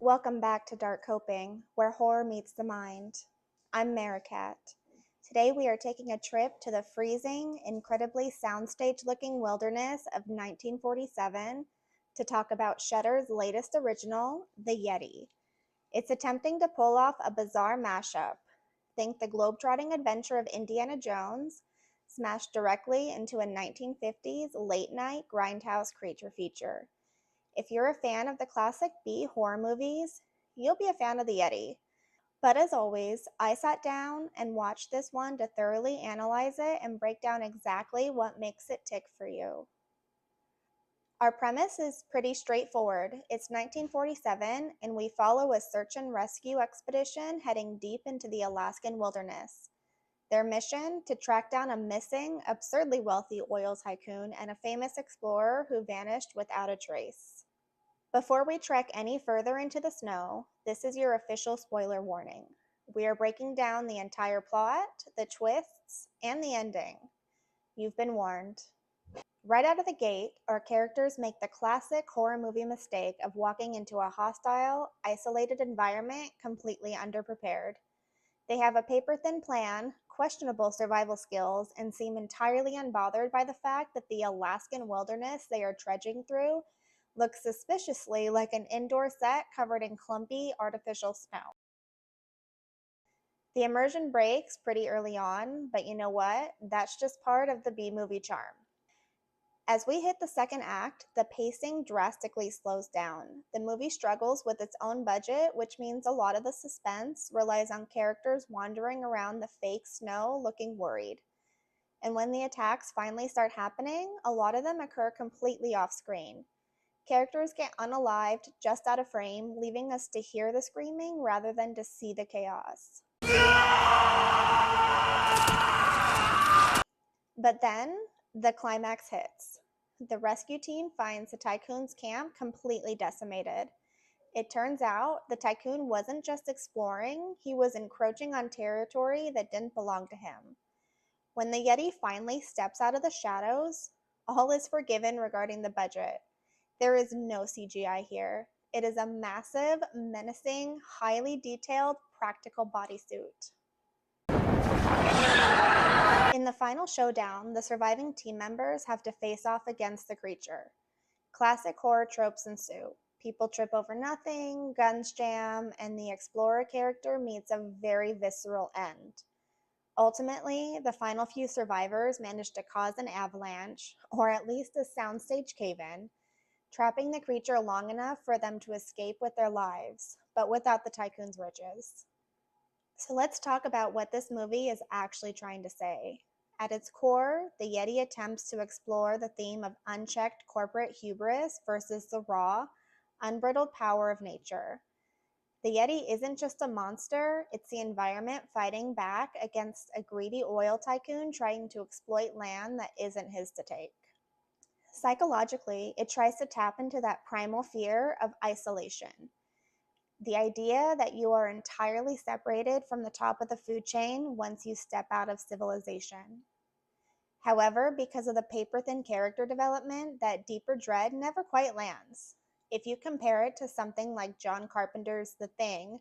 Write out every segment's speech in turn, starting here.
Welcome back to Dark Coping, where horror meets the mind. I'm Maricat. Today we are taking a trip to the freezing, incredibly soundstage-looking wilderness of 1947 to talk about Shudder's latest original, The Yeti. It's attempting to pull off a bizarre mashup. Think the globetrotting adventure of Indiana Jones, smashed directly into a 1950s late-night grindhouse creature feature. If you're a fan of the classic B horror movies, you'll be a fan of the Yeti. But as always, I sat down and watched this one to thoroughly analyze it and break down exactly what makes it tick for you. Our premise is pretty straightforward. It's 1947, and we follow a search and rescue expedition heading deep into the Alaskan wilderness. Their mission? To track down a missing, absurdly wealthy oil tycoon and a famous explorer who vanished without a trace. Before we trek any further into the snow, this is your official spoiler warning. We are breaking down the entire plot, the twists, and the ending. You've been warned. Right out of the gate, our characters make the classic horror movie mistake of walking into a hostile, isolated environment completely underprepared. They have a paper-thin plan, questionable survival skills, and seem entirely unbothered by the fact that the Alaskan wilderness they are trudging through looks suspiciously like an indoor set covered in clumpy artificial snow. The immersion breaks pretty early on, but you know what? That's just part of the B-movie charm. As we hit the second act, the pacing drastically slows down. The movie struggles with its own budget, which means a lot of the suspense relies on characters wandering around the fake snow looking worried. And when the attacks finally start happening, a lot of them occur completely off screen. Characters get unalived, just out of frame, leaving us to hear the screaming rather than to see the chaos. But then, the climax hits. The rescue team finds the tycoon's camp completely decimated. It turns out the tycoon wasn't just exploring, he was encroaching on territory that didn't belong to him. When the Yeti finally steps out of the shadows, all is forgiven regarding the budget. There is no CGI here. It is a massive, menacing, highly detailed, practical bodysuit. In the final showdown, the surviving team members have to face off against the creature. Classic horror tropes ensue. People trip over nothing, guns jam, and the explorer character meets a very visceral end. Ultimately, the final few survivors manage to cause an avalanche, or at least a soundstage cave-in, trapping the creature long enough for them to escape with their lives, but without the tycoon's riches. So let's talk about what this movie is actually trying to say. At its core, the Yeti attempts to explore the theme of unchecked corporate hubris versus the raw, unbridled power of nature. The Yeti isn't just a monster, it's the environment fighting back against a greedy oil tycoon trying to exploit land that isn't his to take. Psychologically, it tries to tap into that primal fear of isolation. The idea that you are entirely separated from the top of the food chain once you step out of civilization. However, because of the paper-thin character development, that deeper dread never quite lands. If you compare it to something like John Carpenter's The Thing,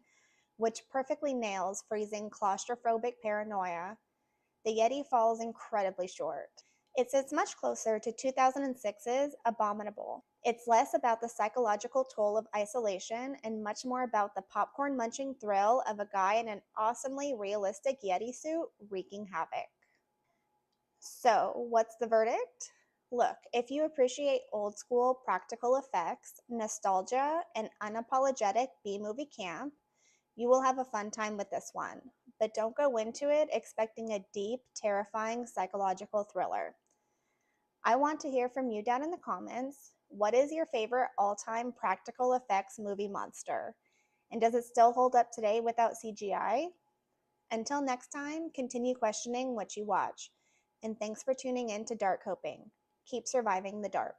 which perfectly nails freezing claustrophobic paranoia, the Yeti falls incredibly short. It sits much closer to 2006's Abominable. It's less about the psychological toll of isolation and much more about the popcorn-munching thrill of a guy in an awesomely realistic Yeti suit wreaking havoc. So, what's the verdict? Look, if you appreciate old-school practical effects, nostalgia, and unapologetic B-movie camp, you will have a fun time with this one. But don't go into it expecting a deep, terrifying psychological thriller. I want to hear from you down in the comments. What is your favorite all-time practical effects movie monster? And does it still hold up today without CGI? Until next time, continue questioning what you watch. And thanks for tuning in to Dark Coping. Keep surviving the dark.